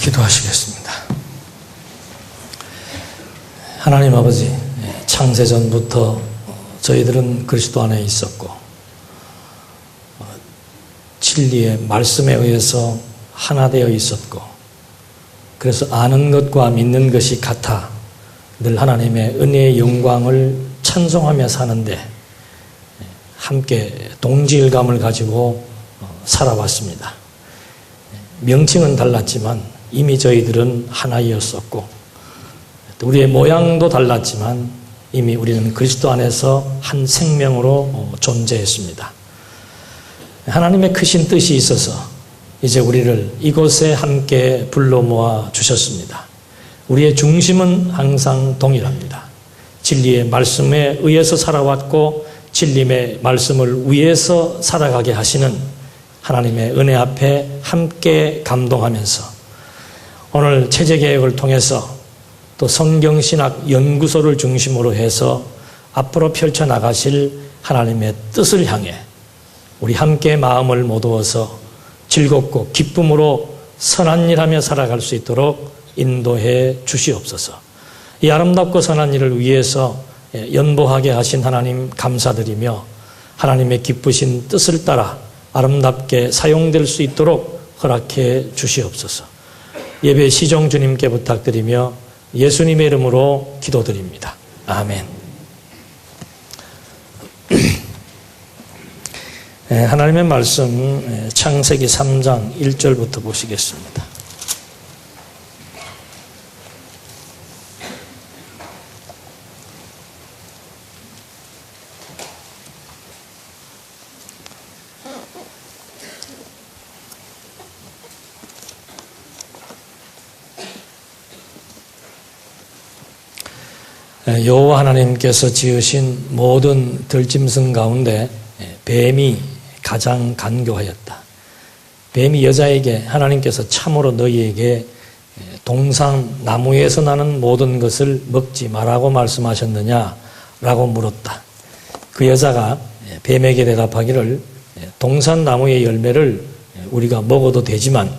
기도하시겠습니다. 하나님 아버지, 창세전부터 저희들은 그리스도 안에 있었고 진리의 말씀에 의해서 하나 되어 있었고, 그래서 아는 것과 믿는 것이 같아 늘 하나님의 은혜의 영광을 찬송하며 사는데 함께 동질감을 가지고 살아왔습니다. 명칭은 달랐지만 이미 저희들은 하나이었었고, 우리의 모양도 달랐지만 이미 우리는 그리스도 안에서 한 생명으로 존재했습니다. 하나님의 크신 뜻이 있어서 이제 우리를 이곳에 함께 불러 모아 주셨습니다. 우리의 중심은 항상 동일합니다. 진리의 말씀에 의해서 살아왔고 진리의 말씀을 위해서 살아가게 하시는 하나님의 은혜 앞에 함께 감동하면서 오늘 체제개혁을 통해서 또 성경신학 연구소를 중심으로 해서 앞으로 펼쳐나가실 하나님의 뜻을 향해 우리 함께 마음을 모두어서 즐겁고 기쁨으로 선한 일하며 살아갈 수 있도록 인도해 주시옵소서. 이 아름답고 선한 일을 위해서 연보하게 하신 하나님 감사드리며 하나님의 기쁘신 뜻을 따라 아름답게 사용될 수 있도록 허락해 주시옵소서. 예배 시종 주님께 부탁드리며 예수님의 이름으로 기도드립니다. 아멘. 하나님의 말씀 창세기 3장 1절부터 보시겠습니다. 여호와 하나님께서 지으신 모든 들짐승 가운데 뱀이 가장 간교하였다. 뱀이 여자에게 하나님께서 참으로 너희에게 동산 나무에서 나는 모든 것을 먹지 말라고 말씀하셨느냐? 라고 물었다. 그 여자가 뱀에게 대답하기를 동산 나무의 열매를 우리가 먹어도 되지만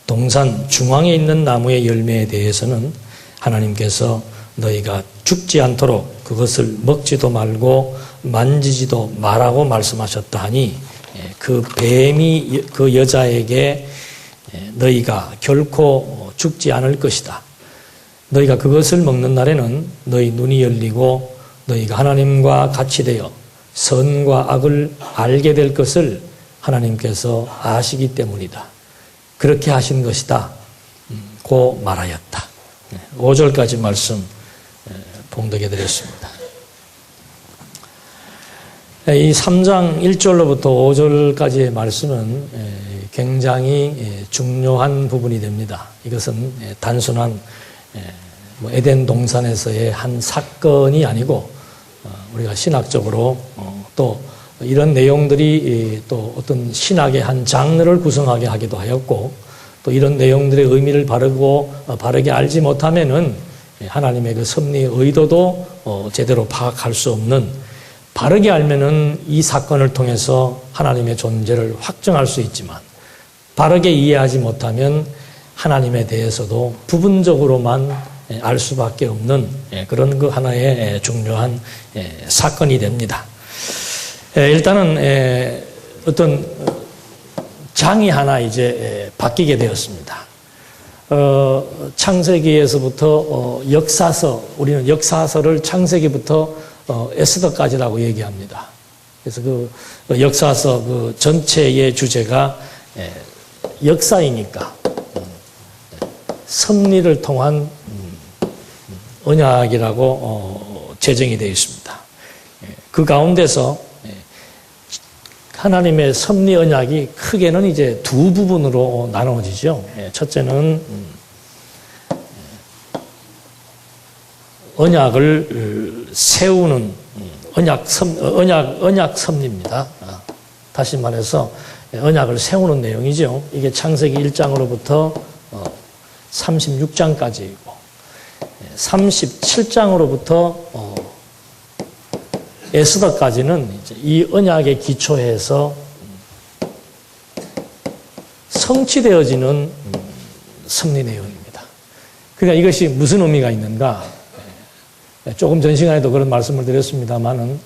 동산 중앙에 있는 나무의 열매에 대해서는 하나님께서 너희가 죽지 않도록 그것을 먹지도 말고 만지지도 말라고 말씀하셨다 하니 그 뱀이 그 여자에게 너희가 결코 죽지 않을 것이다. 너희가 그것을 먹는 날에는 너희 눈이 열리고 너희가 하나님과 같이 되어 선과 악을 알게 될 것을 하나님께서 아시기 때문이다. 그렇게 하신 것이다. 고 말하였다. 5절까지 말씀 봉독해 드렸습니다. 이 3장 1절로부터 5절까지의 말씀은 굉장히 중요한 부분이 됩니다. 이것은 단순한 에덴 동산에서의 한 사건이 아니고 우리가 신학적으로 또 이런 내용들이 또 어떤 신학의 한 장르를 구성하게 하기도 하였고, 또 이런 내용들의 의미를 바르게 알지 못하면은 하나님의 그 섭리의 의도도 제대로 파악할 수 없는, 바르게 알면은 이 사건을 통해서 하나님의 존재를 확정할 수 있지만 바르게 이해하지 못하면 하나님에 대해서도 부분적으로만 알 수밖에 없는 그런 그 하나의 중요한 사건이 됩니다. 일단은 어떤 장이 하나 이제 바뀌게 되었습니다. 창세기에서부터 역사서, 우리는 역사서를 창세기부터 에스더까지라고 얘기합니다. 그래서 그 역사서 그 전체의 주제가 역사이니까 섭리를 통한 언약이라고 제정이 되어 있습니다. 그 가운데서 하나님의 섭리 언약이 크게는 이제 두 부분으로 나누어지죠. 첫째는 언약을 세우는 언약 섭리입니다. 다시 말해서 언약을 세우는 내용이죠. 이게 창세기 1장으로부터 36장까지이고 37장으로부터 에스더까지는 이제 이 언약에 기초해서 성취되어지는 섭리 내용입니다. 그러니까 이것이 무슨 의미가 있는가? 조금 전 시간에도 그런 말씀을 드렸습니다만은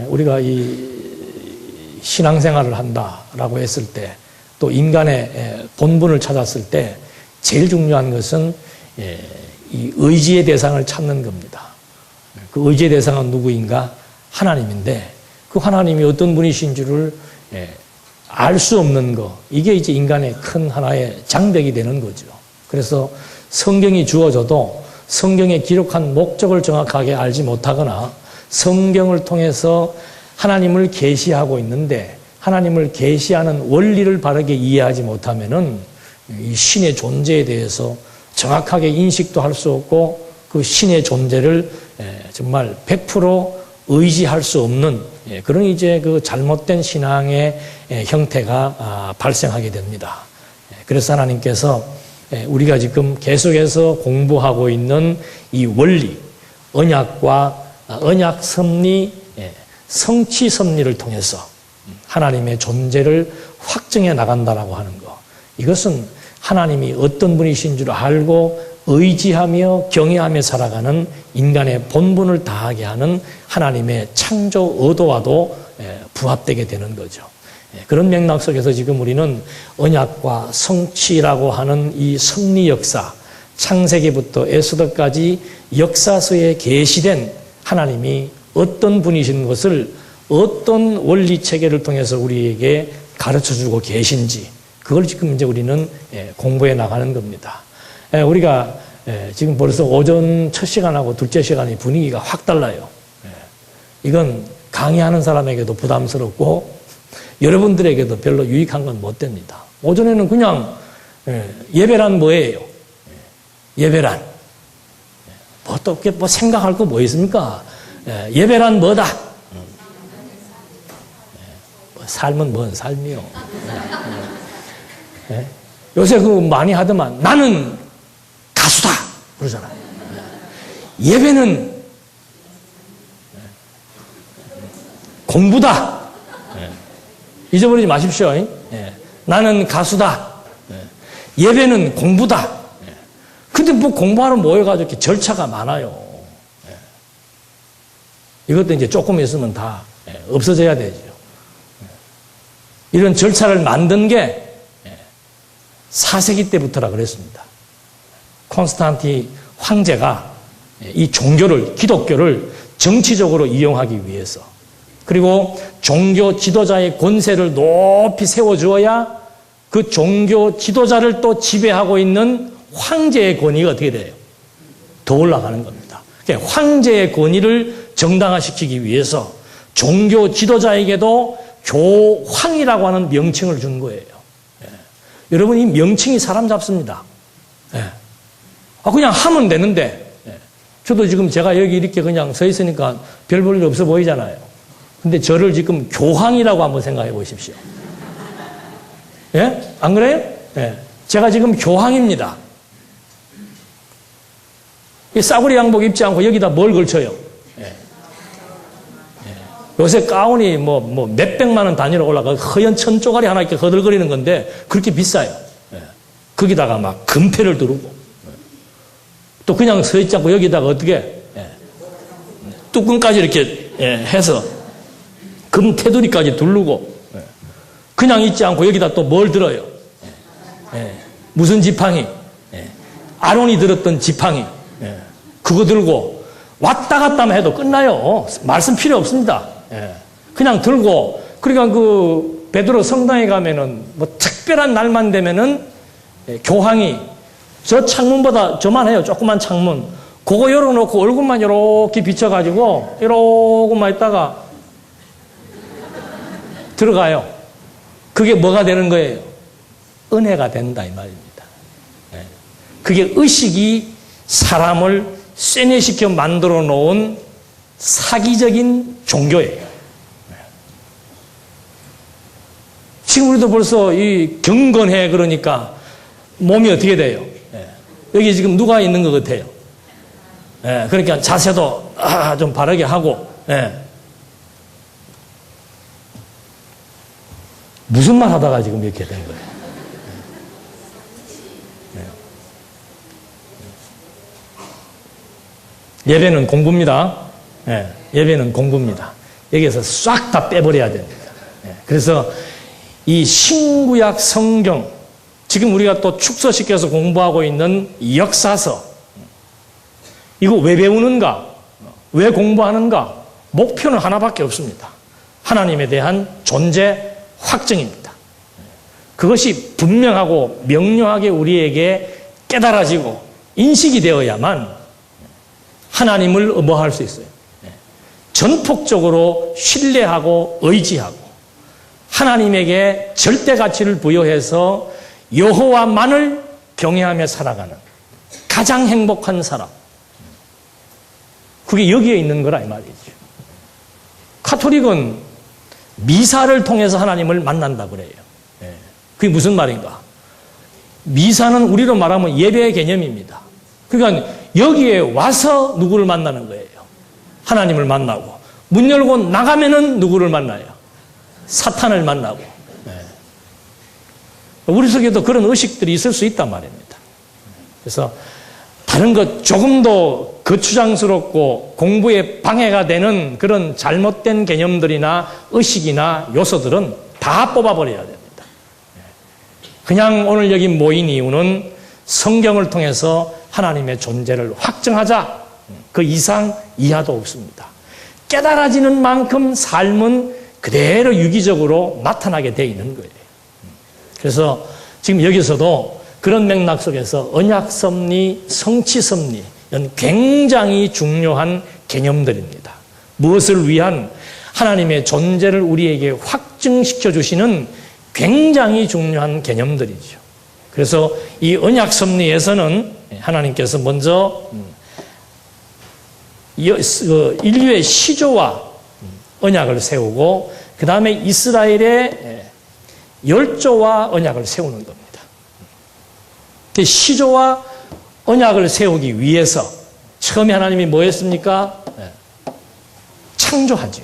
우리가 이 신앙생활을 한다라고 했을 때 또 인간의 본분을 찾았을 때 제일 중요한 것은 이 의지의 대상을 찾는 겁니다. 그 의지의 대상은 누구인가? 하나님인데 그 하나님이 어떤 분이신 줄을 알 수 없는 거, 이게 이제 인간의 큰 하나의 장벽이 되는 거죠. 그래서 성경이 주어져도 성경에 기록한 목적을 정확하게 알지 못하거나 성경을 통해서 하나님을 계시하고 있는데 하나님을 계시하는 원리를 바르게 이해하지 못하면은 이 신의 존재에 대해서 정확하게 인식도 할 수 없고 그 신의 존재를 정말 100% 의지할 수 없는 그런 이제 그 잘못된 신앙의 형태가 발생하게 됩니다. 그래서 하나님께서 우리가 지금 계속해서 공부하고 있는 이 원리, 언약 섭리, 성취 섭리를 통해서 하나님의 존재를 확증해 나간다라고 하는 것. 이것은 하나님이 어떤 분이신 줄 알고 의지하며 경외하며 살아가는 인간의 본분을 다하게 하는 하나님의 창조 의도와도 부합되게 되는 거죠. 그런 맥락 속에서 지금 우리는 언약과 성취라고 하는 이 섭리 역사, 창세기부터 에스더까지 역사서에 계시된 하나님이 어떤 분이신 것을 어떤 원리 체계를 통해서 우리에게 가르쳐주고 계신지 그걸 지금 이제 우리는 공부해 나가는 겁니다. 우리가 지금 벌써 오전 첫 시간하고 둘째 시간의 분위기가 확 달라요. 이건 강의하는 사람에게도 부담스럽고 여러분들에게도 별로 유익한 건 못 됩니다. 오전에는 그냥 예배란 뭐예요? 예배란 뭐 또 뭐 생각할 거 뭐 있습니까? 예배란 뭐다? 삶은 뭔 삶이요? 요새 그 많이 하더만 나는 가수다 그러잖아요. 예배는 공부다. 잊어버리지 마십시오. 나는 가수다. 예배는 공부다. 근데 뭐 공부하러 모여가지고 이렇게 절차가 많아요. 이것도 이제 조금 있으면 다 없어져야 되죠. 이런 절차를 만든 게 4세기 때부터라 그랬습니다. 콘스탄티 황제가 이 종교를, 기독교를 정치적으로 이용하기 위해서 그리고 종교 지도자의 권세를 높이 세워주어야 그 종교 지도자를 또 지배하고 있는 황제의 권위가 어떻게 돼요? 더 올라가는 겁니다. 그러니까 황제의 권위를 정당화시키기 위해서 종교 지도자에게도 교황이라고 하는 명칭을 준 거예요. 여러분, 이 명칭이 사람 잡습니다. 그냥 하면 되는데, 저도 지금 제가 여기 이렇게 그냥 서 있으니까 별 볼 일 없어 보이잖아요. 근데 저를 지금 교황이라고 한번 생각해 보십시오. 예? 안 그래요? 예. 제가 지금 교황입니다. 이 싸구려 양복 입지 않고 여기다 뭘 걸쳐요? 요새 가운이 뭐 몇백만 원 단위로 올라가 허연 천 쪼가리 하나 이렇게 허들거리는 건데 그렇게 비싸요. 거기다가 막 금패를 두르고 또 그냥 서 있지 않고 여기다가 어떻게 뚜껑까지 이렇게 해서 금 테두리까지 두르고 그냥 있지 않고 여기다 또 뭘 들어요? 무슨 지팡이? 아론이 들었던 지팡이. 그거 들고 왔다 갔다만 해도 끝나요. 말씀 필요 없습니다. 그냥 들고, 그러니까 그 베드로 성당에 가면은 뭐 특별한 날만 되면은 교황이 저 창문보다 저만해요. 조그만 창문. 그거 열어놓고 얼굴만 이렇게 비춰가지고 이러고만 있다가 들어가요. 그게 뭐가 되는 거예요? 은혜가 된다 이 말입니다. 그게 의식이 사람을 쇠뇌시켜 만들어 놓은 사기적인 종교예요. 지금 우리도 벌써 이 경건해 그러니까 몸이 어떻게 돼요? 여기 지금 누가 있는 것 같아요? 그러니까 자세도 좀 바르게 하고 무슨 말 하다가 지금 이렇게 된 거예요? 예배는 공부입니다. 예, 예배는 공부입니다. 여기에서 싹 다 빼버려야 됩니다. 예, 그래서 이 신구약 성경, 지금 우리가 또 축소시켜서 공부하고 있는 역사서, 이거 왜 배우는가? 왜 공부하는가? 목표는 하나밖에 없습니다. 하나님에 대한 존재 확증입니다. 그것이 분명하고 명료하게 우리에게 깨달아지고 인식이 되어야만 하나님을 뭐할 수 있어요. 전폭적으로 신뢰하고 의지하고 하나님에게 절대 가치를 부여해서 여호와만을 경외하며 살아가는 가장 행복한 사람, 그게 여기에 있는 거라 이 말이죠. 카톨릭은 미사를 통해서 하나님을 만난다 그래요. 그게 무슨 말인가? 미사는 우리로 말하면 예배의 개념입니다. 그러니까 여기에 와서 누구를 만나는 거예요? 하나님을 만나고, 문 열고 나가면은 누구를 만나요? 사탄을 만나고. 우리 속에도 그런 의식들이 있을 수 있단 말입니다. 그래서 다른 것 조금 더 거추장스럽고 공부에 방해가 되는 그런 잘못된 개념들이나 의식이나 요소들은 다 뽑아버려야 됩니다. 그냥 오늘 여기 모인 이유는 성경을 통해서 하나님의 존재를 확증하자. 그 이상 이하도 없습니다. 깨달아지는 만큼 삶은 그대로 유기적으로 나타나게 되어 있는 거예요. 그래서 지금 여기서도 그런 맥락 속에서 언약 섭리, 성취 섭리, 이런 굉장히 중요한 개념들입니다. 무엇을 위한? 하나님의 존재를 우리에게 확증시켜 주시는 굉장히 중요한 개념들이죠. 그래서 이 언약 섭리에서는 하나님께서 먼저 인류의 시조와 언약을 세우고 그 다음에 이스라엘의 열조와 언약을 세우는 겁니다. 시조와 언약을 세우기 위해서 처음에 하나님이 뭐 했습니까? 창조하죠.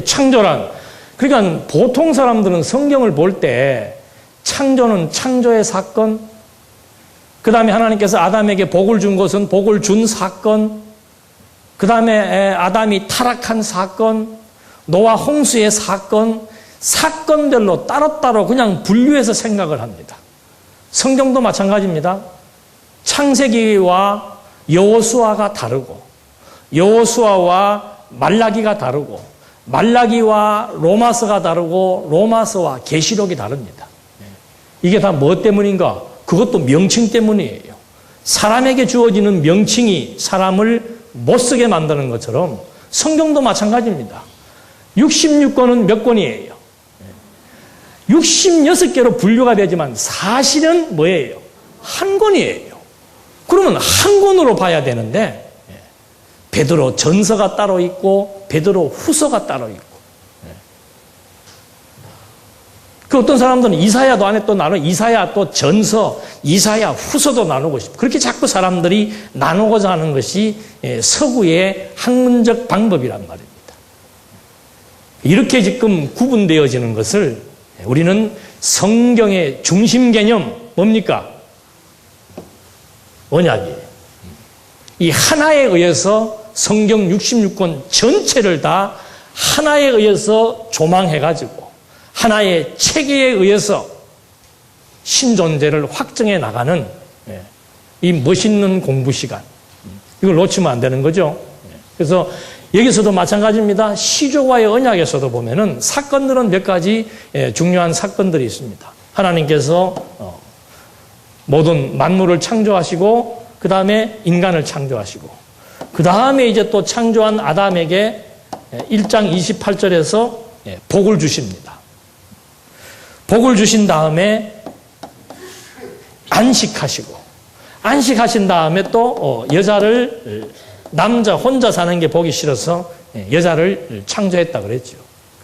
창조란, 그러니까 보통 사람들은 성경을 볼 때 창조는 창조의 사건, 그 다음에 하나님께서 아담에게 복을 준 것은 복을 준 사건, 그 다음에 아담이 타락한 사건, 노아 홍수의 사건, 사건별로 따로따로 그냥 분류해서 생각을 합니다. 성경도 마찬가지입니다. 창세기와 여호수아가 다르고, 여호수아와 말라기가 다르고, 말라기와 로마서가 다르고, 로마서와 계시록이 다릅니다. 이게 다 뭐 때문인가? 그것도 명칭 때문이에요. 사람에게 주어지는 명칭이 사람을 못 쓰게 만드는 것처럼 성경도 마찬가지입니다. 66권은 몇 권이에요? 66개로 분류가 되지만 사실은 뭐예요? 한 권이에요. 그러면 한 권으로 봐야 되는데 베드로 전서가 따로 있고 베드로 후서가 따로 있고, 그 어떤 사람들은 이사야도 안에 또 나누고 이사야 또 전서, 이사야 후서도 나누고 싶고, 그렇게 자꾸 사람들이 나누고자 하는 것이 서구의 학문적 방법이란 말입니다. 이렇게 지금 구분되어지는 것을 우리는 성경의 중심 개념, 뭡니까? 언약이에요. 이 하나에 의해서 성경 66권 전체를 다 하나에 의해서 조망해가지고 하나의 체계에 의해서 신존재를 확증해 나가는 이 멋있는 공부 시간, 이걸 놓치면 안 되는 거죠. 그래서 여기서도 마찬가지입니다. 시조와의 언약에서도 보면은 사건들은 몇 가지 중요한 사건들이 있습니다. 하나님께서 모든 만물을 창조하시고 그 다음에 인간을 창조하시고 그 다음에 이제 또 창조한 아담에게 1장 28절에서 복을 주십니다. 복을 주신 다음에 안식하신 다음에 또 여자를, 남자 혼자 사는 게 보기 싫어서 여자를 창조했다 그랬죠.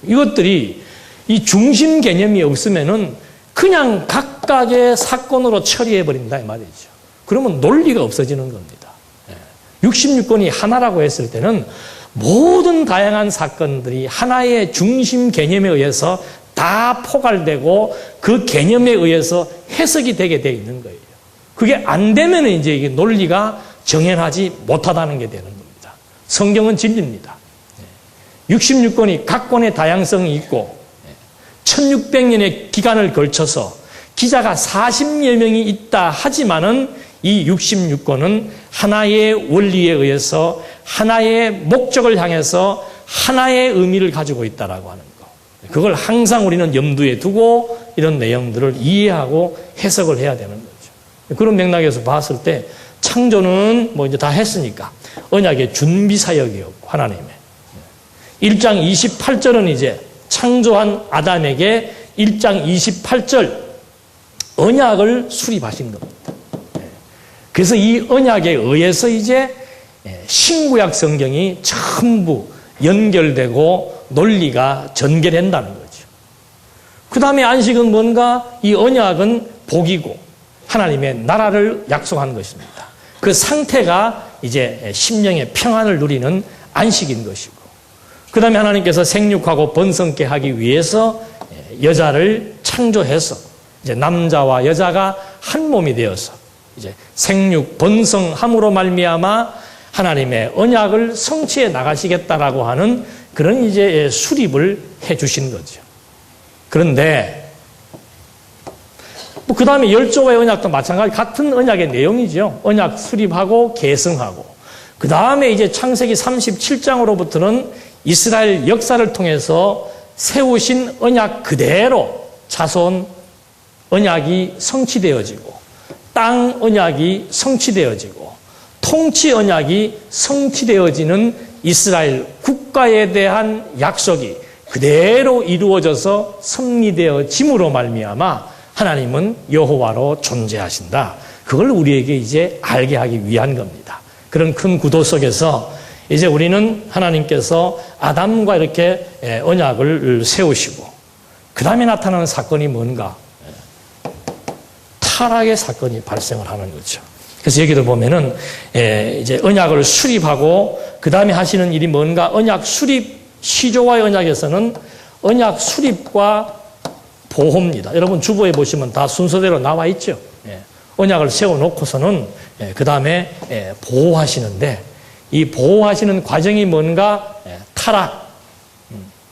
이것들이 이 중심 개념이 없으면은 그냥 각각의 사건으로 처리해버린다 이 말이죠. 그러면 논리가 없어지는 겁니다. 66권이 하나라고 했을 때는 모든 다양한 사건들이 하나의 중심 개념에 의해서 다 포괄되고 그 개념에 의해서 해석이 되게 돼 있는 거예요. 그게 안 되면 이제 이게 논리가 정연하지 못하다는 게 되는 겁니다. 성경은 진리입니다. 66권이 각권의 다양성이 있고 1600년의 기간을 걸쳐서 기자가 40여 명이 있다 하지만은 이 66권은 하나의 원리에 의해서 하나의 목적을 향해서 하나의 의미를 가지고 있다라고 하는 거. 그걸 항상 우리는 염두에 두고 이런 내용들을 이해하고 해석을 해야 되는 거죠. 그런 맥락에서 봤을 때 창조는 뭐 이제 다 했으니까 언약의 준비 사역이었고 하나님의 1장 28절은 이제 창조한 아담에게 1장 28절 언약을 수립하신 겁니다. 그래서 이 언약에 의해서 이제 신구약 성경이 전부 연결되고 논리가 전개된다는 거죠. 그 다음에 안식은 뭔가 이 언약은 복이고 하나님의 나라를 약속한 것입니다. 그 상태가 이제 심령의 평안을 누리는 안식인 것이고 그 다음에 하나님께서 생육하고 번성케 하기 위해서 여자를 창조해서 이제 남자와 여자가 한 몸이 되어서 이제 생육 번성함으로 말미암아 하나님의 언약을 성취해 나가시겠다라고 하는 그런 이제 수립을 해 주신 거죠. 그런데 그 다음에 열조의 언약도 마찬가지 같은 언약의 내용이죠. 언약 수립하고 계승하고 그 다음에 이제 창세기 37장으로부터는 이스라엘 역사를 통해서 세우신 언약 그대로 자손 언약이 성취되어지고 땅 언약이 성취되어지고 통치 언약이 성취되어지는 이스라엘 국가에 대한 약속이 그대로 이루어져서 섭리되어짐으로 말미암아 하나님은 여호와로 존재하신다. 그걸 우리에게 이제 알게 하기 위한 겁니다. 그런 큰 구도 속에서 이제 우리는 하나님께서 아담과 이렇게 언약을 세우시고 그 다음에 나타나는 사건이 뭔가? 타락의 사건이 발생을 하는 거죠. 그래서 여기도 보면은 이제 언약을 수립하고 그 다음에 하시는 일이 뭔가? 언약 수립 시조와의 언약에서는 언약 수립과 보호입니다. 여러분 주보에 보시면 다 순서대로 나와 있죠. 언약을 세워놓고서는 그 다음에 보호하시는데 이 보호하시는 과정이 뭔가? 타락,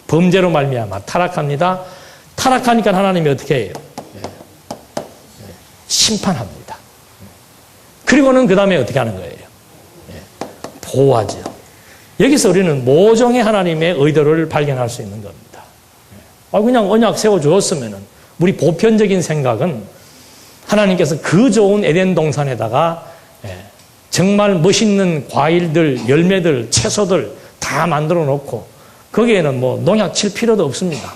범죄로 말미암아 타락합니다. 타락하니까 하나님이 어떻게 해요? 심판합니다. 그리고는 그 다음에 어떻게 하는 거예요? 보호하죠. 여기서 우리는 모종의 하나님의 의도를 발견할 수 있는 겁니다. 그냥 언약 세워주었으면은 우리 보편적인 생각은 하나님께서 그 좋은 에덴 동산에다가 정말 멋있는 과일들, 열매들, 채소들 다 만들어 놓고 거기에는 뭐 농약 칠 필요도 없습니다.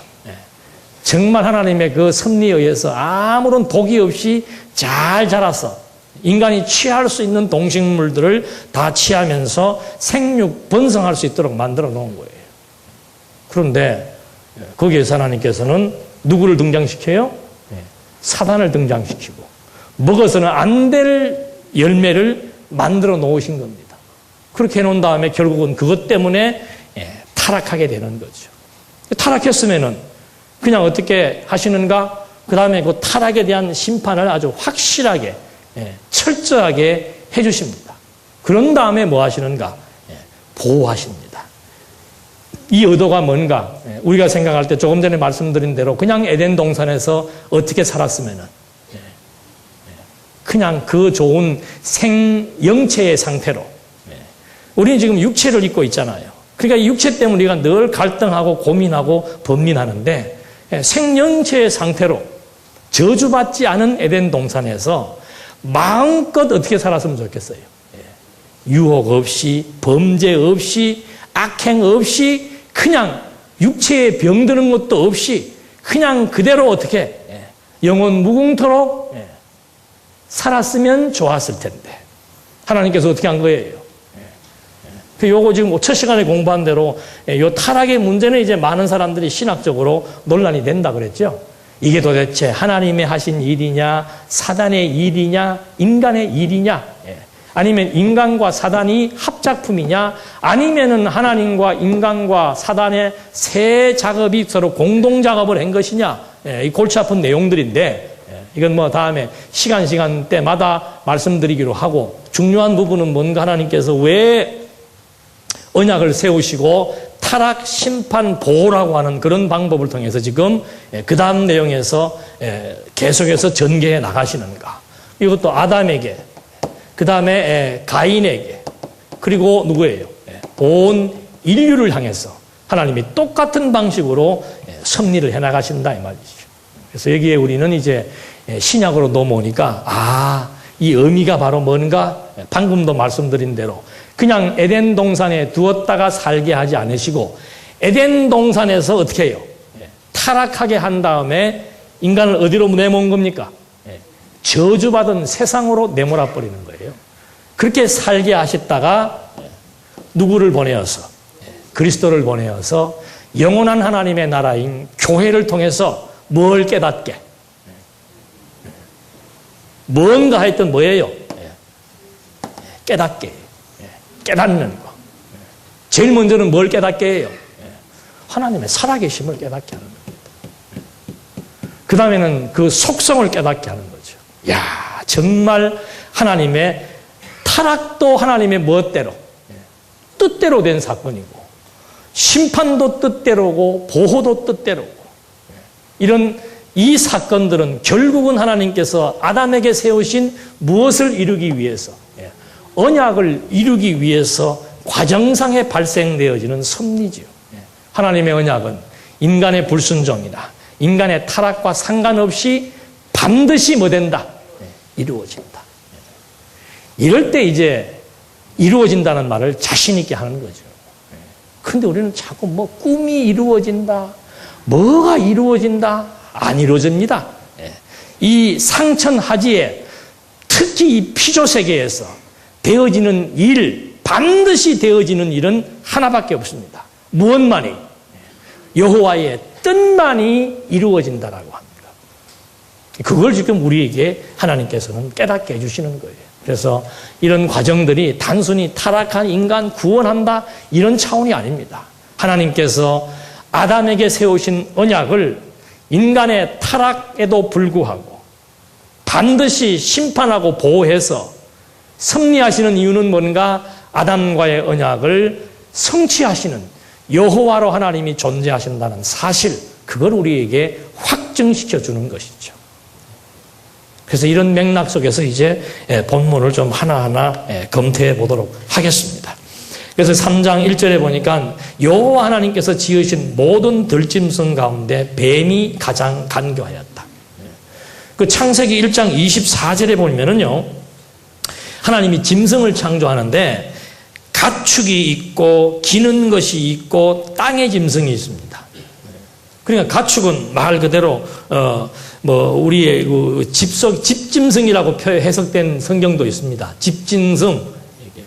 정말 하나님의 그 섭리에 의해서 아무런 독이 없이 잘 자라서 인간이 취할 수 있는 동식물들을 다 취하면서 생육, 번성할 수 있도록 만들어 놓은 거예요. 그런데 거기에서 하나님께서는 누구를 등장시켜요? 사단을 등장시키고 먹어서는 안 될 열매를 만들어 놓으신 겁니다. 그렇게 해놓은 다음에 결국은 그것 때문에 타락하게 되는 거죠. 타락했으면은 그냥 어떻게 하시는가? 그 다음에 그 타락에 대한 심판을 아주 확실하게, 철저하게 해주십니다. 그런 다음에 뭐 하시는가? 보호하십니다. 이 의도가 뭔가? 우리가 생각할 때 조금 전에 말씀드린 대로 그냥 에덴 동산에서 어떻게 살았으면은 그냥 그 좋은 생영체의 상태로 우리는 지금 육체를 입고 있잖아요. 그러니까 이 육체 때문에 우리가 늘 갈등하고 고민하고 번민하는데 생명체의 상태로 저주받지 않은 에덴 동산에서 마음껏 어떻게 살았으면 좋겠어요. 유혹 없이 범죄 없이 악행 없이 그냥 육체에 병드는 것도 없이 그냥 그대로 어떻게 영원 무궁토록 살았으면 좋았을 텐데 하나님께서 어떻게 한 거예요? 요거 지금 첫 시간에 공부한 대로 요 타락의 문제는 이제 많은 사람들이 신학적으로 논란이 된다 그랬죠. 이게 도대체 하나님의 하신 일이냐, 사단의 일이냐, 인간의 일이냐, 아니면 인간과 사단이 합작품이냐, 아니면은 하나님과 인간과 사단의 세 작업이 서로 공동 작업을 한 것이냐, 이 골치 아픈 내용들인데 이건 뭐 다음에 시간 때마다 말씀드리기로 하고, 중요한 부분은 뭔가 하나님께서 왜 언약을 세우시고 타락, 심판, 보호라고 하는 그런 방법을 통해서 지금 그 다음 내용에서 계속해서 전개해 나가시는가. 이것도 아담에게, 그 다음에 가인에게, 그리고 누구예요? 온 인류를 향해서 하나님이 똑같은 방식으로 섭리를 해 나가신다 이 말이죠. 그래서 여기에 우리는 이제 신약으로 넘어오니까 이 의미가 바로 뭔가, 방금도 말씀드린 대로 그냥 에덴 동산에 두었다가 살게 하지 않으시고 에덴 동산에서 어떻게 해요? 타락하게 한 다음에 인간을 어디로 내모은 겁니까? 저주받은 세상으로 내몰아 버리는 거예요. 그렇게 살게 하셨다가 누구를 보내어서, 그리스도를 보내어서 영원한 하나님의 나라인 교회를 통해서 뭘 깨닫게? 뭔가 하여튼 뭐예요? 깨닫게. 깨닫는 거. 제일 먼저는 뭘 깨닫게 해요? 하나님의 살아계심을 깨닫게 하는 겁니다. 그 다음에는 그 속성을 깨닫게 하는 거죠. 야, 정말 하나님의 타락도 하나님의 멋대로, 뜻대로 된 사건이고, 심판도 뜻대로고, 보호도 뜻대로고, 이런 이 사건들은 결국은 하나님께서 아담에게 세우신 무엇을 이루기 위해서, 언약을 이루기 위해서 과정상에 발생되어지는 섭리지요. 하나님의 언약은 인간의 불순종이나 인간의 타락과 상관없이 반드시 뭐 된다? 이루어진다. 이럴 때 이제 이루어진다는 말을 자신 있게 하는 거죠. 근데 우리는 자꾸 뭐 꿈이 이루어진다, 뭐가 이루어진다, 안 이루어집니다. 이 상천하지에 특히 이 피조 세계에서 되어지는 일, 반드시 되어지는 일은 하나밖에 없습니다. 무엇만이? 여호와의 뜻만이 이루어진다라고 합니다. 그걸 지금 우리에게 하나님께서는 깨닫게 해주시는 거예요. 그래서 이런 과정들이 단순히 타락한 인간 구원한다 이런 차원이 아닙니다. 하나님께서 아담에게 세우신 언약을 인간의 타락에도 불구하고 반드시 심판하고 보호해서 섭리하시는 이유는 뭔가? 아담과의 언약을 성취하시는 여호와로 하나님이 존재하신다는 사실, 그걸 우리에게 확증시켜 주는 것이죠. 그래서 이런 맥락 속에서 이제 본문을 좀 하나하나 검토해 보도록 하겠습니다. 그래서 3장 1절에 보니까 여호와 하나님께서 지으신 모든 들짐승 가운데 뱀이 가장 간교하였다. 그 창세기 1장 24절에 보면은요, 하나님이 짐승을 창조하는데 가축이 있고 기는 것이 있고 땅의 짐승이 있습니다. 그러니까 가축은 말 그대로 우리의 그 집짐승이라고 해석된 성경도 있습니다. 집짐승,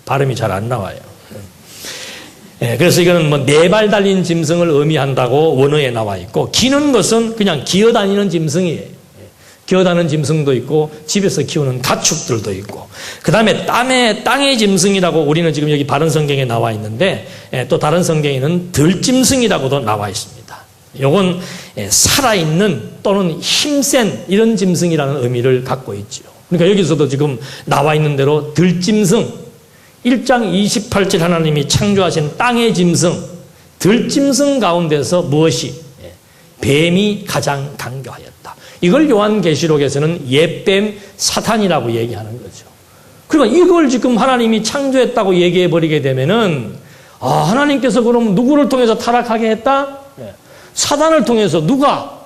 발음이 잘 안 나와요. 그래서 이거는 뭐 4발 달린 짐승을 의미한다고 원어에 나와 있고, 기는 것은 그냥 기어다니는 짐승이에요. 기어다니는 짐승도 있고 집에서 키우는 가축들도 있고, 그 다음에 땅의 짐승이라고 우리는 지금 여기 바른 성경에 나와 있는데, 또 다른 성경에는 들짐승이라고도 나와 있습니다. 이건 살아있는 또는 힘센 이런 짐승이라는 의미를 갖고 있죠. 그러니까 여기서도 지금 나와 있는 대로 들짐승, 1장 28절 하나님이 창조하신 땅의 짐승, 들짐승 가운데서 무엇이? 뱀이 가장 간교하였다. 이걸 요한계시록에서는 옛뱀 사탄이라고 얘기하는 거죠. 그러니까 이걸 지금 하나님이 창조했다고 얘기해버리게 되면은, 하나님께서 그럼 누구를 통해서 타락하게 했다? 사단을 통해서 누가?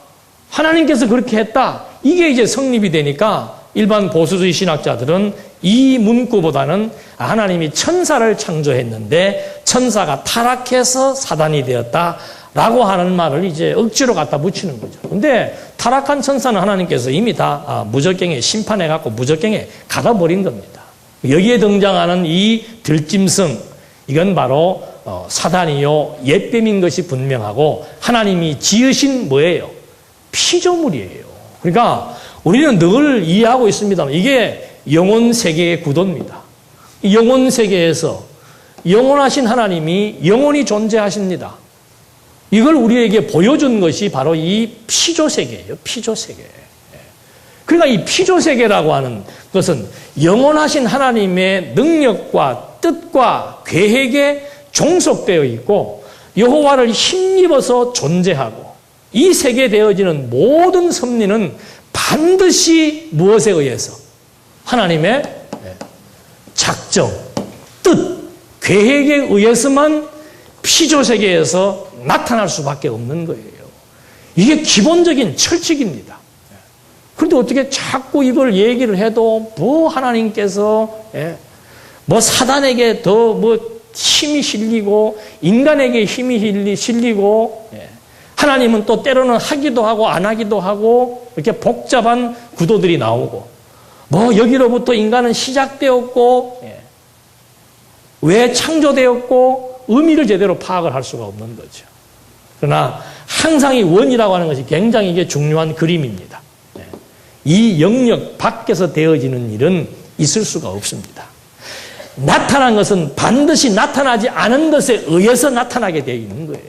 하나님께서 그렇게 했다. 이게 이제 성립이 되니까 일반 보수주의 신학자들은 이 문구보다는 하나님이 천사를 창조했는데 천사가 타락해서 사단이 되었다 라고 하는 말을 이제 억지로 갖다 붙이는 거죠. 근데 타락한 천사는 하나님께서 이미 다 무적경에 심판해갖고 무적경에 가다버린 겁니다. 여기에 등장하는 이 들짐승, 이건 바로 사단이요 옛뱀인 것이 분명하고 하나님이 지으신 뭐예요? 피조물이에요. 그러니까 우리는 늘 이해하고 있습니다. 이게 영혼 세계의 구도입니다. 영혼 세계에서 영원하신 하나님이 영원히 존재하십니다. 이걸 우리에게 보여준 것이 바로 이 피조 세계예요. 피조 세계. 그러니까 이 피조세계라고 하는 것은 영원하신 하나님의 능력과 뜻과 계획에 종속되어 있고 여호와를 힘입어서 존재하고 이 세계에 되어지는 모든 섭리는 반드시 무엇에 의해서? 하나님의 작정, 뜻, 계획에 의해서만 피조세계에서 나타날 수밖에 없는 거예요. 이게 기본적인 철칙입니다. 그런데 어떻게 자꾸 이걸 얘기를 해도 뭐 하나님께서 뭐 사단에게 더 뭐 힘이 실리고 인간에게 힘이 실리고 하나님은 또 때로는 하기도 하고 안 하기도 하고 이렇게 복잡한 구도들이 나오고 뭐 여기로부터 인간은 시작되었고 왜 창조되었고 의미를 제대로 파악을 할 수가 없는 거죠. 그러나 항상 이 원이라고 하는 것이 굉장히 이게 중요한 그림입니다. 이 영역 밖에서 되어지는 일은 있을 수가 없습니다. 나타난 것은 반드시 나타나지 않은 것에 의해서 나타나게 되어 있는 거예요.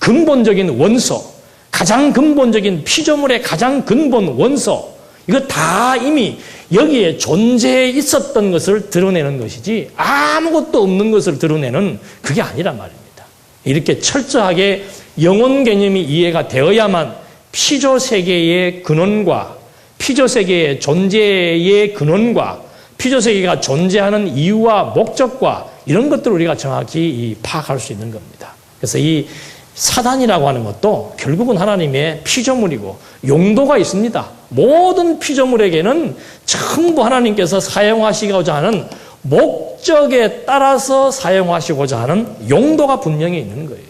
근본적인 원소, 가장 근본적인 피조물의 가장 근본 원소, 이거 다 이미 여기에 존재해 있었던 것을 드러내는 것이지 아무것도 없는 것을 드러내는 그게 아니란 말입니다. 이렇게 철저하게 영혼 개념이 이해가 되어야만 피조세계의 근원과 피조세계의 존재의 근원과 피조세계가 존재하는 이유와 목적과 이런 것들을 우리가 정확히 파악할 수 있는 겁니다. 그래서 이 사단이라고 하는 것도 결국은 하나님의 피조물이고 용도가 있습니다. 모든 피조물에게는 전부 하나님께서 사용하시고자 하는 목적에 따라서 사용하시고자 하는 용도가 분명히 있는 거예요.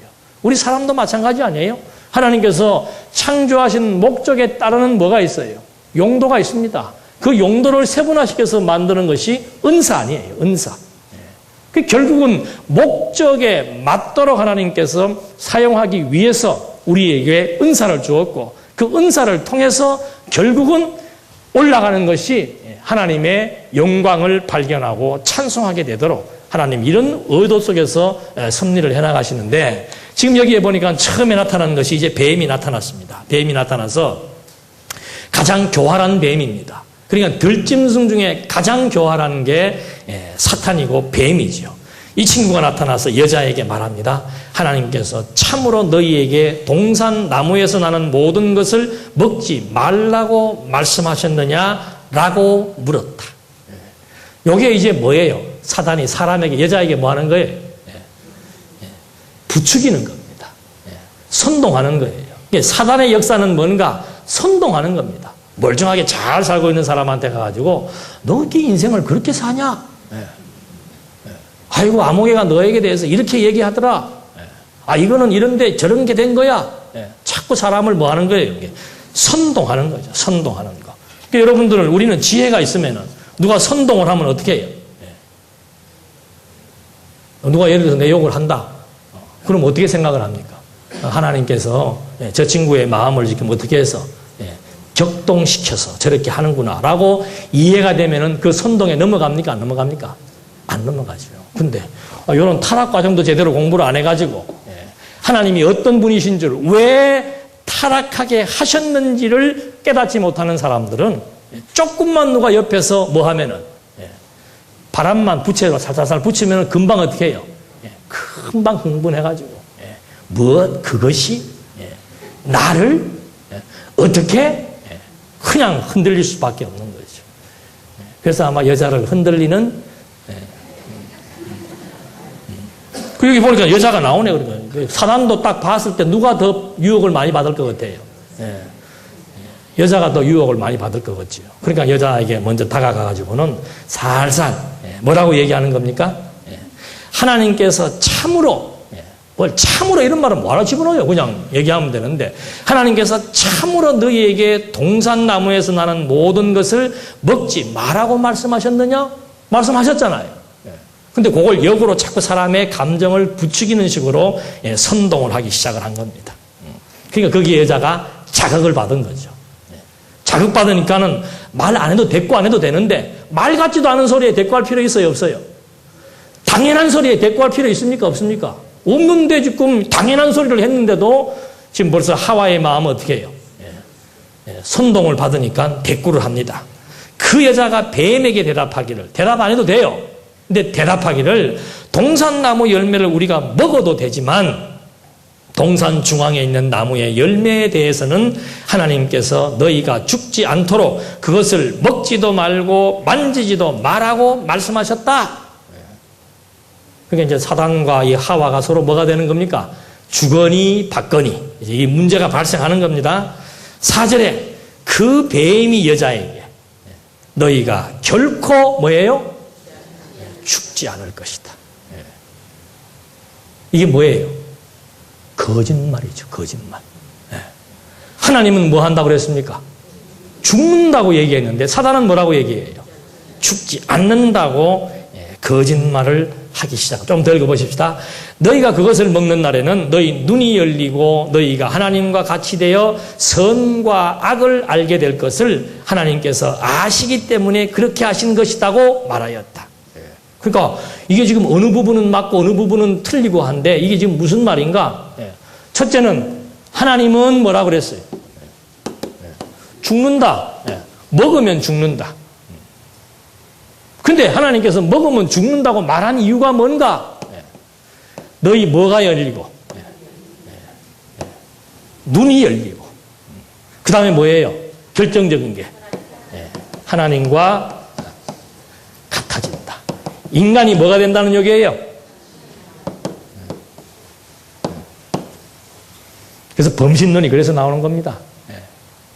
우리 사람도 마찬가지 아니에요? 하나님께서 창조하신 목적에 따르는 뭐가 있어요? 용도가 있습니다. 그 용도를 세분화시켜서 만드는 것이 은사 아니에요. 은사. 결국은 목적에 맞도록 하나님께서 사용하기 위해서 우리에게 은사를 주었고 그 은사를 통해서 결국은 올라가는 것이 하나님의 영광을 발견하고 찬송하게 되도록 하나님 이런 의도 속에서 섭리를 해나가시는데 지금 여기에 보니까 처음에 나타나는 것이 이제 뱀이 나타났습니다. 뱀이 나타나서 가장 교활한 뱀입니다. 그러니까 들짐승 중에 가장 교활한 게 사탄이고 뱀이죠. 이 친구가 나타나서 여자에게 말합니다. 하나님께서 참으로 너희에게 동산 나무에서 나는 모든 것을 먹지 말라고 말씀하셨느냐라고 물었다. 이게 이제 뭐예요? 사단이 사람에게 여자에게 뭐 하는 거예요? 부추기는 겁니다. 선동하는 거예요. 사단의 역사는 뭔가 선동하는 겁니다. 멀쩡하게 잘 살고 있는 사람한테 가가지고 너 어떻게 인생을 그렇게 사냐? 아이고 아무개가 너에게 대해서 이렇게 얘기하더라. 아 이거는 이런데 저런 게 된 거야. 자꾸 사람을 뭐 하는 거예요? 선동하는 거죠. 선동하는 거. 그러니까 여러분들은 우리는 지혜가 있으면은 누가 선동을 하면 어떻게 해요? 누가 예를 들어서 내 욕을 한다. 그럼 어떻게 생각을 합니까? 하나님께서 저 친구의 마음을 지금 어떻게 해서 격동시켜서 저렇게 하는구나 라고 이해가 되면은 그 선동에 넘어갑니까? 안 넘어갑니까? 안 넘어가죠. 근데 이런 타락 과정도 제대로 공부를 안 해가지고 하나님이 어떤 분이신 줄 왜 타락하게 하셨는지를 깨닫지 못하는 사람들은 조금만 누가 옆에서 뭐 하면은 바람만 부채로 살살살 붙이면 금방 어떻게 해요? 금방 흥분해가지고 그것이 나를 어떻게 그냥 흔들릴 수밖에 없는 거죠. 그래서 아마 여자를 흔들리는 여기 보니까 여자가 나오네. 그러니까 사단도 딱 봤을 때 누가 더 유혹을 많이 받을 것 같아요. 여자가 더 유혹을 많이 받을 것 같죠. 그러니까 여자에게 먼저 다가가가지고는 살살 뭐라고 얘기하는 겁니까? 하나님께서 참으로 참으로 이런 말은 뭐하러 집어넣어요? 그냥 얘기하면 되는데 하나님께서 참으로 너희에게 동산나무에서 나는 모든 것을 먹지 말라고 말씀하셨느냐? 말씀하셨잖아요. 근데 그걸 역으로 자꾸 사람의 감정을 부추기는 식으로 선동을 하기 시작을 한 겁니다. 그러니까 거기에 여자가 자극을 받은 거죠. 자극받으니까는 말 안 해도 대꾸 안 해도 되는데 말 같지도 않은 소리에 대꾸할 필요 있어요? 없어요? 당연한 소리에 대꾸할 필요 있습니까? 없습니까? 없는데 지금 당연한 소리를 했는데도 지금 벌써 하와의 마음은 어떻게 해요? 선동을 받으니까 대꾸를 합니다. 그 여자가 뱀에게 대답하기를, 대답 안 해도 돼요. 근데 대답하기를, 동산나무 열매를 우리가 먹어도 되지만 동산 중앙에 있는 나무의 열매에 대해서는 하나님께서 너희가 죽지 않도록 그것을 먹지도 말고 만지지도 말라고 말씀하셨다. 그러니까 이제 사단과 이 하와가 서로 뭐가 되는 겁니까? 주거니 받거니, 이제 이 문제가 발생하는 겁니다. 4절에 그 뱀이 여자에게 너희가 결코 뭐예요? 죽지 않을 것이다. 이게 뭐예요? 거짓말이죠. 거짓말. 하나님은 뭐 한다고 그랬습니까? 죽는다고 얘기했는데 사단은 뭐라고 얘기해요? 죽지 않는다고 거짓말을 하기 시작. 좀 더 읽어보십시다. 너희가 그것을 먹는 날에는 너희 눈이 열리고 너희가 하나님과 같이 되어 선과 악을 알게 될 것을 하나님께서 아시기 때문에 그렇게 하신 것이라고 말하였다. 그러니까 이게 지금 어느 부분은 맞고 어느 부분은 틀리고 한데 이게 지금 무슨 말인가? 첫째는 하나님은 뭐라고 그랬어요? 죽는다. 먹으면 죽는다. 근데 하나님께서 먹으면 죽는다고 말한 이유가 뭔가? 너희 뭐가 열리고 눈이 열리고 그 다음에 뭐예요? 결정적인 게 하나님과 같아진다. 인간이 뭐가 된다는 얘기예요? 그래서 범신론이 그래서 나오는 겁니다.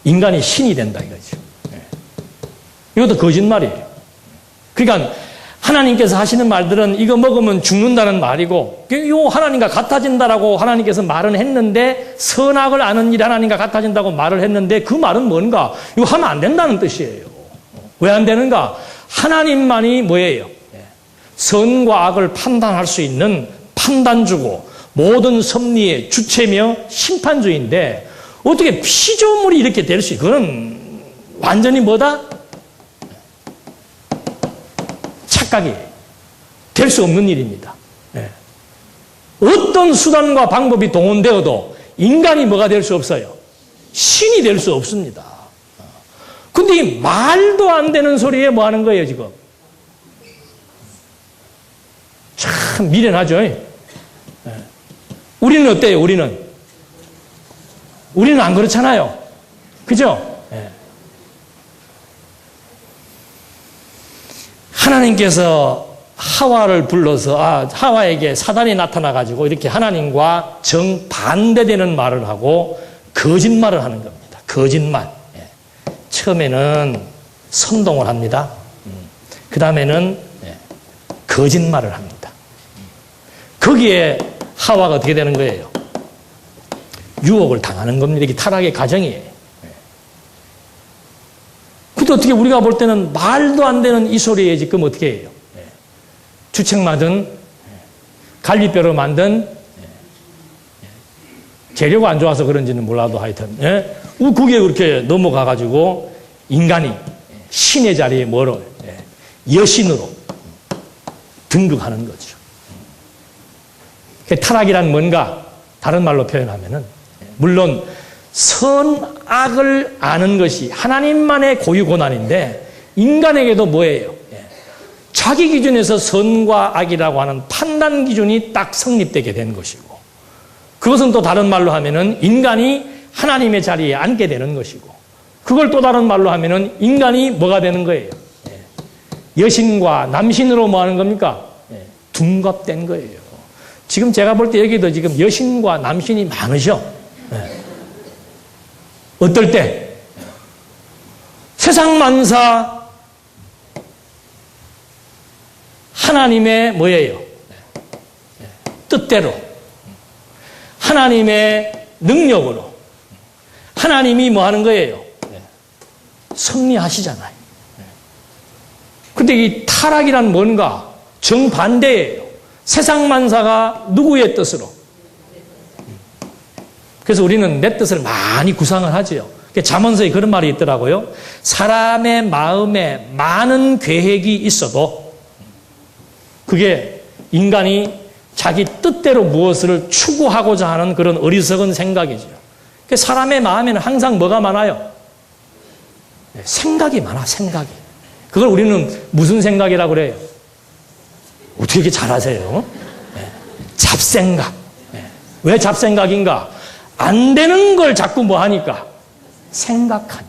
인간이 신이 된다 이거죠. 이것도 거짓말이에요. 그러니까 하나님께서 하시는 말들은 이거 먹으면 죽는다는 말이고 이 하나님과 같아진다라고 하나님께서 말은 했는데 선악을 아는 일이 하나님과 같아진다고 말을 했는데 그 말은 뭔가? 이거 하면 안 된다는 뜻이에요. 왜 안 되는가? 하나님만이 뭐예요? 선과 악을 판단할 수 있는 판단주고 모든 섭리의 주체며 심판주인데 어떻게 피조물이 이렇게 될 수 있고 그건 완전히 뭐다? 착각이 될 수 없는 일입니다. 어떤 수단과 방법이 동원되어도 인간이 뭐가 될 수 없어요? 신이 될 수 없습니다. 근데 이 말도 안 되는 소리에 뭐 하는 거예요, 지금? 참 미련하죠. 우리는 어때요, 우리는? 우리는 안 그렇잖아요. 그죠? 하나님께서 하와를 불러서 하와에게 사단이 나타나가지고 이렇게 하나님과 정반대되는 말을 하고 거짓말을 하는 겁니다. 거짓말. 처음에는 선동을 합니다. 그 다음에는 거짓말을 합니다. 거기에 하와가 어떻게 되는 거예요? 유혹을 당하는 겁니다. 이게 타락의 과정이에요. 근데 어떻게 우리가 볼 때는 말도 안 되는 이 소리에 지금 어떻게 해요? 주책맞은 갈비뼈로 만든 재료가 안 좋아서 그런지는 몰라도 하여튼 그게 그렇게 넘어가가지고 인간이 신의 자리에 뭐로 여신으로 등극하는 거죠. 타락이란 뭔가 다른 말로 표현하면은 물론 선악을 아는 것이 하나님만의 고유 고난인데 인간에게도 뭐예요? 자기 기준에서 선과 악이라고 하는 판단 기준이 딱 성립되게 된 것이고 그것은 또 다른 말로 하면은 인간이 하나님의 자리에 앉게 되는 것이고 그걸 또 다른 말로 하면은 인간이 뭐가 되는 거예요? 여신과 남신으로 뭐 하는 겁니까? 둔갑된 거예요. 지금 제가 볼 때 여기도 지금 여신과 남신이 많으셔. 어떨 때? 세상 만사 하나님의 뭐예요? 뜻대로 하나님의 능력으로 하나님이 뭐 하는 거예요? 섭리하시잖아요. 근데 이 타락이란 뭔가 정반대예요. 세상 만사가 누구의 뜻으로? 그래서 우리는 내 뜻을 많이 구상을 하지요. 잠언서에 그런 말이 있더라고요. 사람의 마음에 많은 계획이 있어도 그게 인간이 자기 뜻대로 무엇을 추구하고자 하는 그런 어리석은 생각이죠. 사람의 마음에는 항상 뭐가 많아요? 생각이 많아, 생각이. 그걸 우리는 무슨 생각이라고 그래요? 어떻게 이렇게 잘하세요? 잡생각. 왜 잡생각인가? 안 되는 걸 자꾸 뭐 하니까? 생각하니까.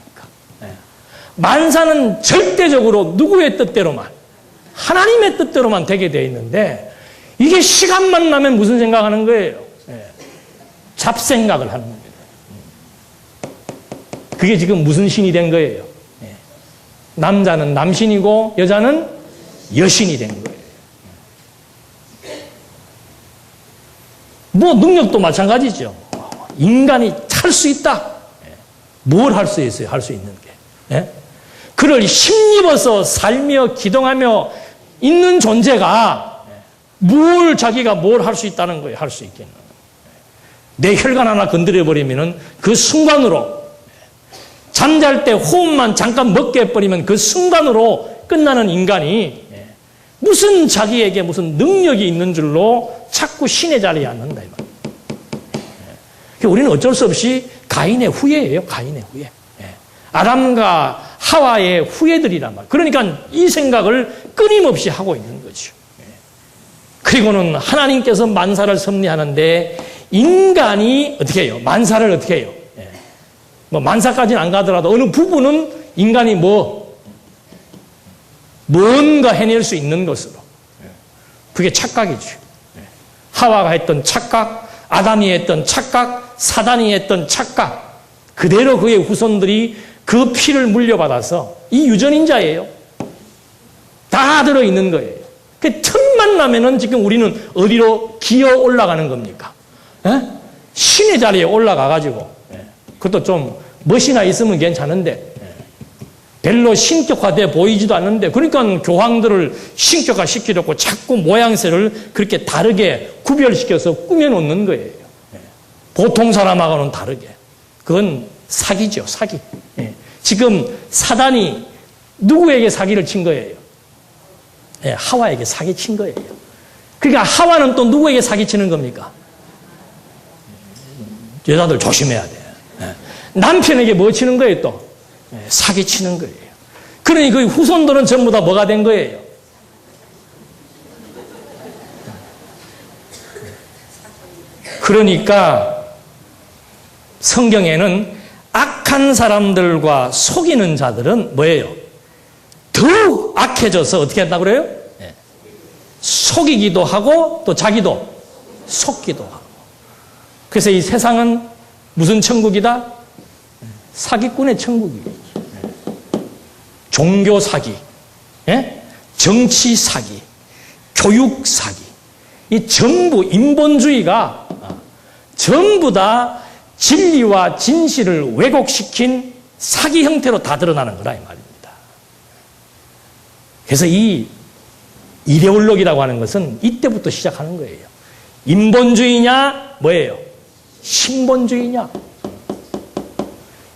만사는 절대적으로 누구의 뜻대로만, 하나님의 뜻대로만 되게 되어 있는데, 이게 시간만 나면 무슨 생각하는 거예요? 잡생각을 하는 겁니다. 그게 지금 무슨 신이 된 거예요? 남자는 남신이고 여자는 여신이 된 거예요. 뭐 능력도 마찬가지죠. 인간이 할 수 있다. 뭘 할 수 있어요? 할 수 있는 게. 그를 힘입어서 살며 기동하며 있는 존재가 자기가 뭘 할 수 있다는 거예요? 할 수 있겠는. 내 혈관 하나 건드려버리면 그 순간으로, 잠잘 때 호흡만 잠깐 먹게 해버리면 그 순간으로 끝나는 인간이 무슨 자기에게 무슨 능력이 있는 줄로 자꾸 신의 자리에 앉는다. 우리는 어쩔 수 없이 가인의 후예예요. 가인의 후예. 아담과 하와의 후예들이란 말이에요. 그러니까 이 생각을 끊임없이 하고 있는 거죠. 그리고는 하나님께서 만사를 섭리하는데 인간이 어떻게 해요? 만사를 어떻게 해요? 뭐 만사까지는 안 가더라도 어느 부분은 인간이 뭔가 해낼 수 있는 것으로. 그게 착각이죠. 하와가 했던 착각, 아담이 했던 착각, 사단이 했던 착각, 그대로 그의 후손들이 그 피를 물려받아서 이 유전인자예요. 다 들어있는 거예요. 그 틈만 나면은 지금 우리는 어디로 기어 올라가는 겁니까? 신의 자리에 올라가가지고, 그것도 좀 멋이나 있으면 괜찮은데, 별로 신격화돼 보이지도 않는데, 그러니까 교황들을 신격화 시키려고 자꾸 모양새를 그렇게 다르게 구별시켜서 꾸며놓는 거예요. 보통 사람하고는 다르게. 그건 사기죠, 사기. 지금 사단이 누구에게 사기를 친 거예요? 하와에게 사기 친 거예요. 그러니까 하와는 또 누구에게 사기 치는 겁니까? 여자들 조심해야 돼. 남편에게 뭐 치는 거예요, 또? 사기 치는 거예요. 그러니 그 후손들은 전부 다 뭐가 된 거예요? 그러니까 성경에는 악한 사람들과 속이는 자들은 뭐예요? 더욱 악해져서 어떻게 한다고 그래요? 속이기도 하고 또 자기도 속기도 하고. 그래서 이 세상은 무슨 천국이다? 사기꾼의 천국이에요. 종교 사기, 정치 사기, 교육 사기. 이 전부 인본주의가 전부 다 진리와 진실을 왜곡시킨 사기 형태로 다 드러나는 거라 이 말입니다. 그래서 이 이데올로기라고 하는 것은 이때부터 시작하는 거예요. 인본주의냐 뭐예요? 신본주의냐?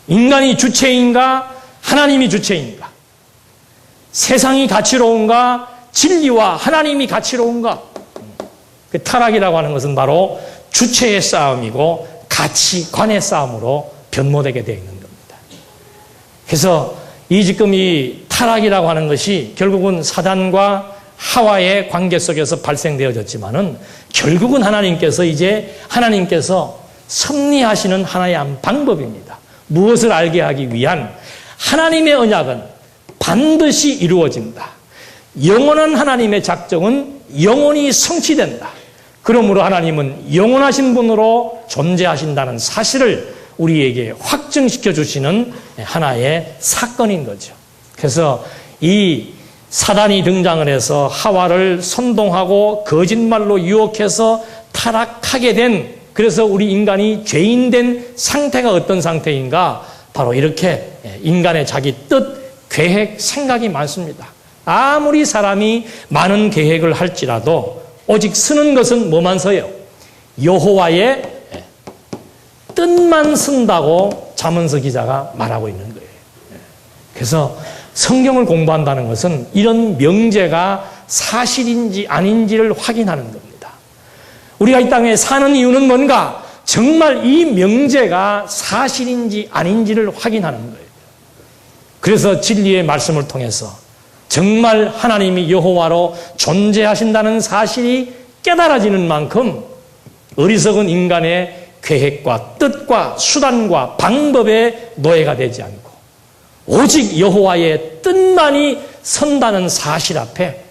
인간이 주체인가? 하나님이 주체인가? 세상이 가치로운가? 진리와 하나님이 가치로운가? 그 타락이라고 하는 것은 바로 주체의 싸움이고 가치관의 싸움으로 변모되게 되어 있는 겁니다. 그래서 지금 이 타락이라고 하는 것이 결국은 사단과 하와의 관계 속에서 발생되어졌지만은 결국은 하나님께서 섭리하시는 하나의 한 방법입니다. 무엇을 알게 하기 위한 하나님의 언약은 반드시 이루어진다. 영원한 하나님의 작정은 영원히 성취된다. 그러므로 하나님은 영원하신 분으로 존재하신다는 사실을 우리에게 확증시켜 주시는 하나의 사건인 거죠. 그래서 이 사단이 등장을 해서 하와를 선동하고 거짓말로 유혹해서 타락하게 된, 그래서 우리 인간이 죄인된 상태가 어떤 상태인가? 바로 이렇게 인간의 자기 뜻, 계획, 생각이 많습니다. 아무리 사람이 많은 계획을 할지라도 오직 쓰는 것은 뭐만 써요? 여호와의 뜻만 쓴다고 잠언서 기자가 말하고 있는 거예요. 그래서 성경을 공부한다는 것은 이런 명제가 사실인지 아닌지를 확인하는 겁니다. 우리가 이 땅에 사는 이유는 뭔가? 정말 이 명제가 사실인지 아닌지를 확인하는 거예요. 그래서 진리의 말씀을 통해서 정말 하나님이 여호와로 존재하신다는 사실이 깨달아지는 만큼 어리석은 인간의 계획과 뜻과 수단과 방법의 노예가 되지 않고 오직 여호와의 뜻만이 선다는 사실 앞에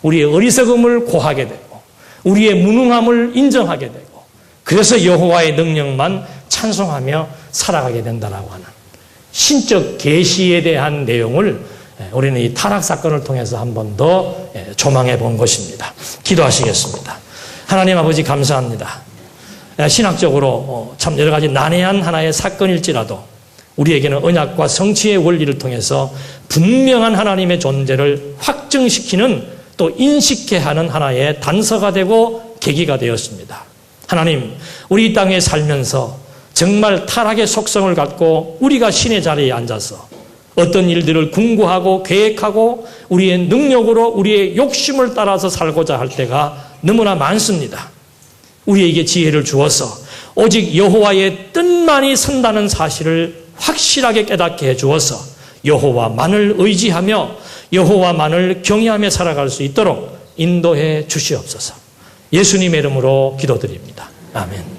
우리의 어리석음을 고하게 되고 우리의 무능함을 인정하게 되고 그래서 여호와의 능력만 찬송하며 살아가게 된다라고 하는 신적 계시에 대한 내용을 우리는 이 타락 사건을 통해서 한 번 더 조망해 본 것입니다. 기도하시겠습니다. 하나님 아버지 감사합니다. 신학적으로 참 여러 가지 난해한 하나의 사건일지라도 우리에게는 언약과 성취의 원리를 통해서 분명한 하나님의 존재를 확증시키는 또 인식케 하는 하나의 단서가 되고 계기가 되었습니다. 하나님, 우리 이 땅에 살면서 정말 타락의 속성을 갖고 우리가 신의 자리에 앉아서 어떤 일들을 궁구하고 계획하고 우리의 능력으로 우리의 욕심을 따라서 살고자 할 때가 너무나 많습니다. 우리에게 지혜를 주어서 오직 여호와의 뜻만이 선다는 사실을 확실하게 깨닫게 해주어서 여호와만을 의지하며 여호와만을 경외하며 살아갈 수 있도록 인도해 주시옵소서. 예수님의 이름으로 기도드립니다. 아멘.